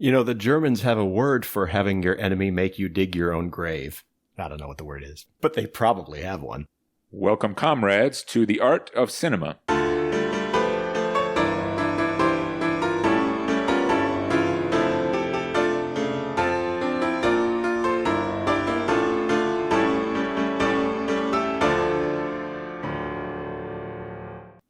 You know, the Germans have a word for having your enemy make you dig your own grave. I don't know what the word is, but they probably have one. Welcome, comrades, to the art of cinema.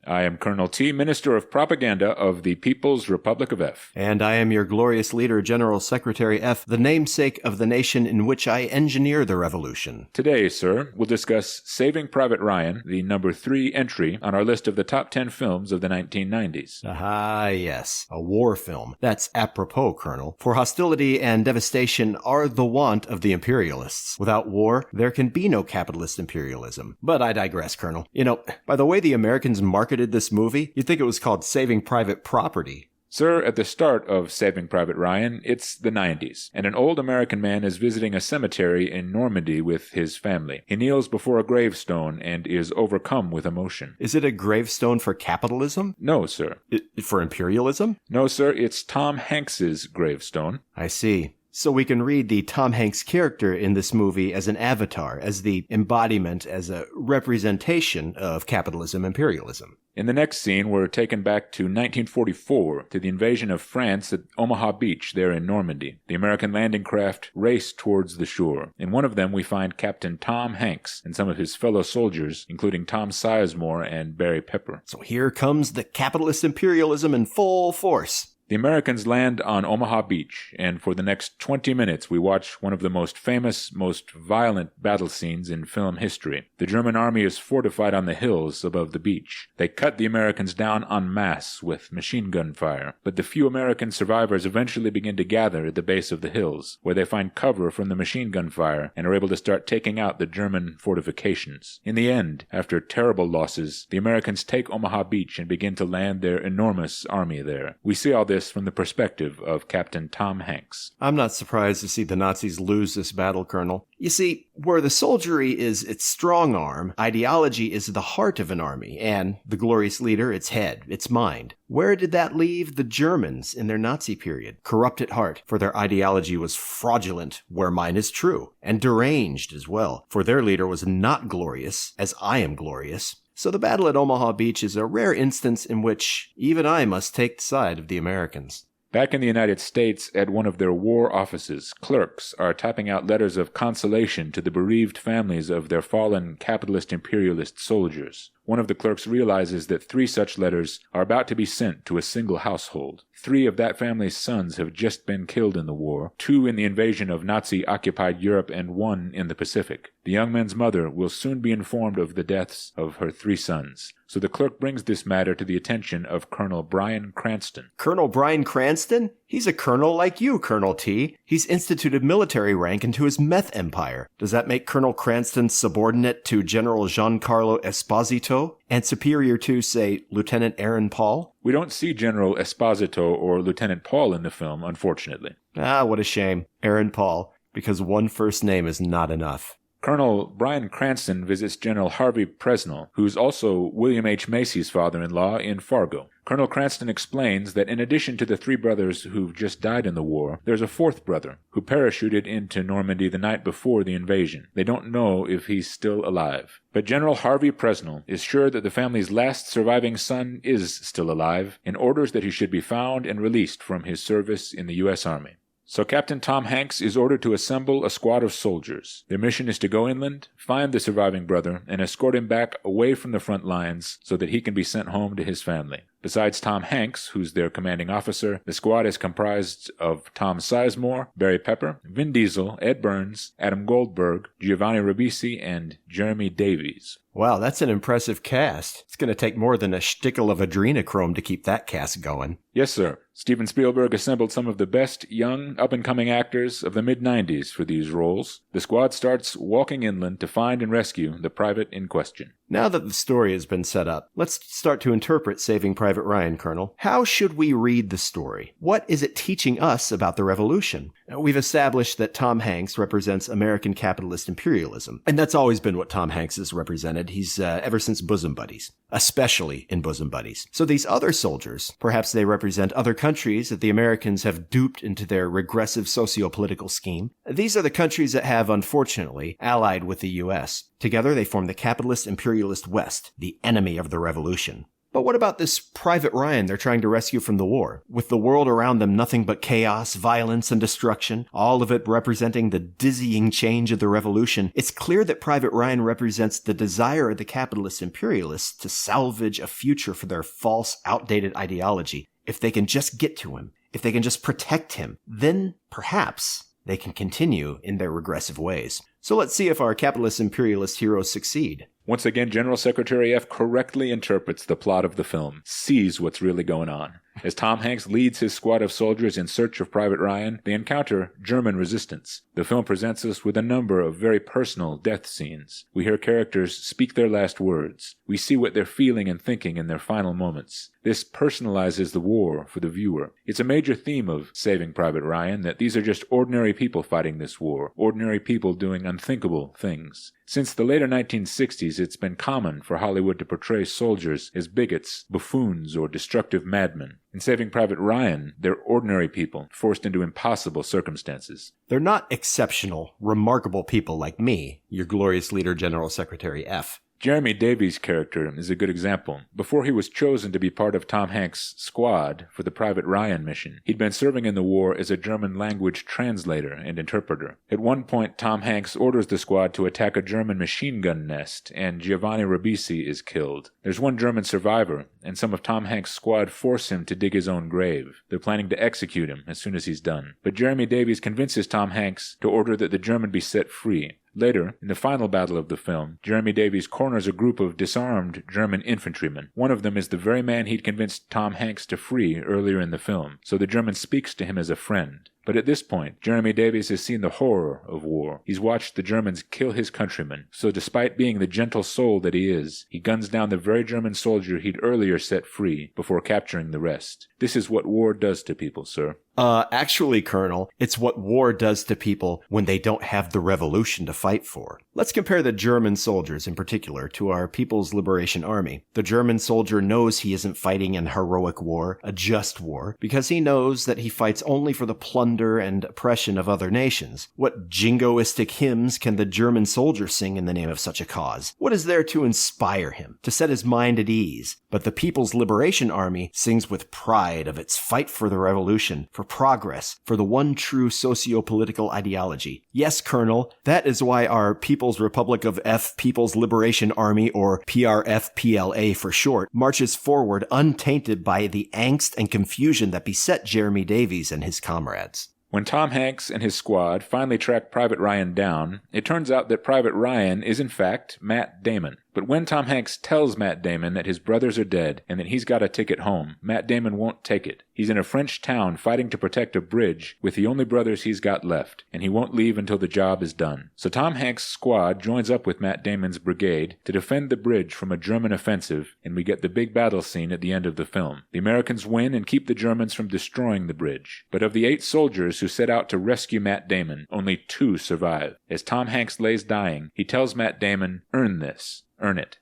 I am Colonel T, Minister of Propaganda of the People's Republic of F. And I am your glorious leader, General Secretary F, the namesake of the nation in which I engineer the revolution. Today, sir, we'll discuss Saving Private Ryan, the number 3 entry on our list of the top 10 films of the 1990s. Ah, yes. A war film. That's apropos, Colonel. For hostility and devastation are the want of the imperialists. Without war, there can be no capitalist imperialism. But I digress, Colonel. You know, by the way the Americans marketed this movie, you'd think it was called Saving Private Property. Sir, at the start of Saving Private Ryan, it's the 90s, and an old American man is visiting a cemetery in Normandy with his family. He kneels before a gravestone and is overcome with emotion. Is it a gravestone for capitalism? No, sir. For imperialism? No, sir, it's Tom Hanks's gravestone. I see. So we can read the Tom Hanks character in this movie as an avatar, as the embodiment, as a representation of capitalism, imperialism. In the next scene, we're taken back to 1944, to the invasion of France at Omaha Beach there in Normandy. The American landing craft race towards the shore. In one of them, we find Captain Tom Hanks and some of his fellow soldiers, including Tom Sizemore and Barry Pepper. So here comes the capitalist imperialism in full force. The Americans land on Omaha Beach, and for the next 20 minutes we watch one of the most famous, most violent battle scenes in film history. The German army is fortified on the hills above the beach. They cut the Americans down en masse with machine gun fire, but the few American survivors eventually begin to gather at the base of the hills, where they find cover from the machine gun fire and are able to start taking out the German fortifications. In the end, after terrible losses, the Americans take Omaha Beach and begin to land their enormous army there. We see all this from the perspective of Captain Tom Hanks. I'm not surprised to see the Nazis lose this battle, Colonel. You see, where the soldiery is its strong arm, ideology is the heart of an army, and the glorious leader its head, its mind. Where did that leave the Germans in their Nazi period? Corrupt at heart, for their ideology was fraudulent, where mine is true, and deranged as well, for their leader was not glorious, as I am glorious. So the battle at Omaha Beach is a rare instance in which even I must take the side of the Americans. Back in the United States, at one of their war offices, clerks are typing out letters of consolation to the bereaved families of their fallen capitalist-imperialist soldiers. One of the clerks realizes that 3 such letters are about to be sent to a single household. 3 of that family's sons have just been killed in the war, 2 in the invasion of Nazi-occupied Europe and 1 in the Pacific. The young man's mother will soon be informed of the deaths of her 3 sons. So the clerk brings this matter to the attention of Colonel Bryan Cranston. Colonel Bryan Cranston? He's a colonel like you, Colonel T. He's instituted military rank into his meth empire. Does that make Colonel Cranston subordinate to General Giancarlo Esposito and superior to, say, Lieutenant Aaron Paul? We don't see General Esposito or Lieutenant Paul in the film, unfortunately. Ah, what a shame. Aaron Paul, because one first name is not enough. Colonel Bryan Cranston visits General Harvey Presnell, who's also William H. Macy's father-in-law in Fargo. Colonel Cranston explains that in addition to the 3 brothers who've just died in the war, there's a 4th brother who parachuted into Normandy the night before the invasion. They don't know if he's still alive. But General Harvey Presnell is sure that the family's last surviving son is still alive and orders that he should be found and released from his service in the U.S. Army. So Captain Tom Hanks is ordered to assemble a squad of soldiers. Their mission is to go inland, find the surviving brother, and escort him back away from the front lines so that he can be sent home to his family. Besides Tom Hanks, who's their commanding officer, the squad is comprised of Tom Sizemore, Barry Pepper, Vin Diesel, Ed Burns, Adam Goldberg, Giovanni Ribisi, and Jeremy Davies. Wow, that's an impressive cast. It's going to take more than a shtickle of adrenochrome to keep that cast going. Yes, sir. Steven Spielberg assembled some of the best young, up-and-coming actors of the mid-90s for these roles. The squad starts walking inland to find and rescue the private in question. Now that the story has been set up, let's start to interpret Saving Private Ryan, Colonel. How should we read the story? What is it teaching us about the revolution? We've established that Tom Hanks represents American capitalist imperialism, and that's always been what Tom Hanks has represented. He's ever since Bosom Buddies, especially in Bosom Buddies. So these other soldiers, perhaps they represent other countries that the Americans have duped into their regressive socio-political scheme. These are the countries that have, unfortunately, allied with the U.S. Together, they form the capitalist-imperialist West, the enemy of the revolution. But what about this Private Ryan they're trying to rescue from the war? With the world around them nothing but chaos, violence, and destruction, all of it representing the dizzying change of the revolution, it's clear that Private Ryan represents the desire of the capitalist imperialists to salvage a future for their false, outdated ideology. If they can just get to him, if they can just protect him, then perhaps they can continue in their regressive ways. So let's see if our capitalist imperialist heroes succeed. Once again, General Secretary F correctly interprets the plot of the film, sees what's really going on. As Tom Hanks leads his squad of soldiers in search of Private Ryan, they encounter German resistance. The film presents us with a number of very personal death scenes. We hear characters speak their last words. We see what they're feeling and thinking in their final moments. This personalizes the war for the viewer. It's a major theme of Saving Private Ryan that these are just ordinary people fighting this war, ordinary people doing unthinkable things. Since the later 1960s, it's been common for Hollywood to portray soldiers as bigots, buffoons, or destructive madmen. In Saving Private Ryan, they're ordinary people forced into impossible circumstances. They're not exceptional, remarkable people like me, your glorious leader, General Secretary F. Jeremy Davies' character is a good example. Before he was chosen to be part of Tom Hanks' squad for the Private Ryan mission, he'd been serving in the war as a German language translator and interpreter. At one point, Tom Hanks orders the squad to attack a German machine gun nest, and Giovanni Ribisi is killed. There's one German survivor, and some of Tom Hanks' squad force him to dig his own grave. They're planning to execute him as soon as he's done. But Jeremy Davies convinces Tom Hanks to order that the German be set free. Later, in the final battle of the film, Jeremy Davies corners a group of disarmed German infantrymen. One of them is the very man he'd convinced Tom Hanks to free earlier in the film, so the German speaks to him as a friend. But at this point, Jeremy Davies has seen the horror of war. He's watched the Germans kill his countrymen, so despite being the gentle soul that he is, he guns down the very German soldier he'd earlier set free before capturing the rest. This is what war does to people, sir. Actually, Colonel, it's what war does to people when they don't have the revolution to fight for. Let's compare the German soldiers in particular to our People's Liberation Army. The German soldier knows he isn't fighting an heroic war, a just war, because he knows that he fights only for the plunder and oppression of other nations. What jingoistic hymns can the German soldier sing in the name of such a cause? What is there to inspire him, to set his mind at ease? But the People's Liberation Army sings with pride of its fight for the revolution, for progress, for the one true socio-political ideology. Yes, Colonel, that is why our People's Republic of F People's Liberation Army, or PRFPLA for short, marches forward untainted by the angst and confusion that beset Jeremy Davies and his comrades. When Tom Hanks and his squad finally track Private Ryan down, it turns out that Private Ryan is in fact Matt Damon. But when Tom Hanks tells Matt Damon that his brothers are dead and that he's got a ticket home, Matt Damon won't take it. He's in a French town fighting to protect a bridge with the only brothers he's got left, and he won't leave until the job is done. So Tom Hanks' squad joins up with Matt Damon's brigade to defend the bridge from a German offensive, and we get the big battle scene at the end of the film. The Americans win and keep the Germans from destroying the bridge. But of the 8 soldiers who set out to rescue Matt Damon, only 2 survive. As Tom Hanks lays dying, he tells Matt Damon, "Earn this. Earn it."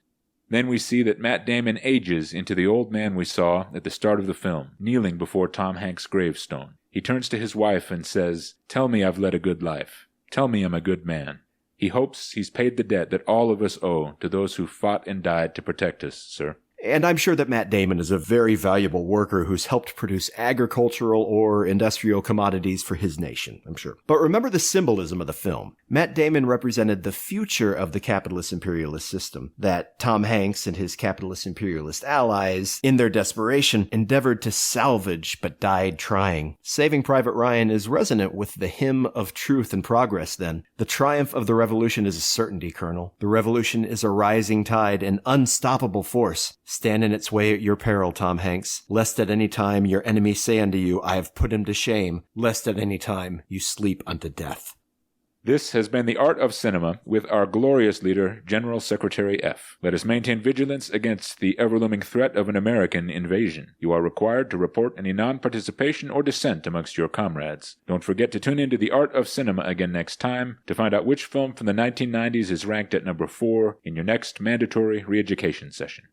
Then we see that Matt Damon ages into the old man we saw at the start of the film, kneeling before Tom Hanks' gravestone. He turns to his wife and says, "Tell me I've led a good life. Tell me I'm a good man." He hopes he's paid the debt that all of us owe to those who fought and died to protect us, sir. And I'm sure that Matt Damon is a very valuable worker who's helped produce agricultural or industrial commodities for his nation, I'm sure. But remember the symbolism of the film. Matt Damon represented the future of the capitalist-imperialist system that Tom Hanks and his capitalist-imperialist allies, in their desperation, endeavored to salvage but died trying. Saving Private Ryan is resonant with the hymn of truth and progress then. The triumph of the revolution is a certainty, Colonel. The revolution is a rising tide, an unstoppable force. Stand in its way at your peril, Tom Hanks, lest at any time your enemy say unto you, I have put him to shame, lest at any time you sleep unto death. This has been The Art of Cinema with our glorious leader, General Secretary F. Let us maintain vigilance against the ever-looming threat of an American invasion. You are required to report any non-participation or dissent amongst your comrades. Don't forget to tune into The Art of Cinema again next time to find out which film from the 1990s is ranked at number 4 in your next mandatory re-education session.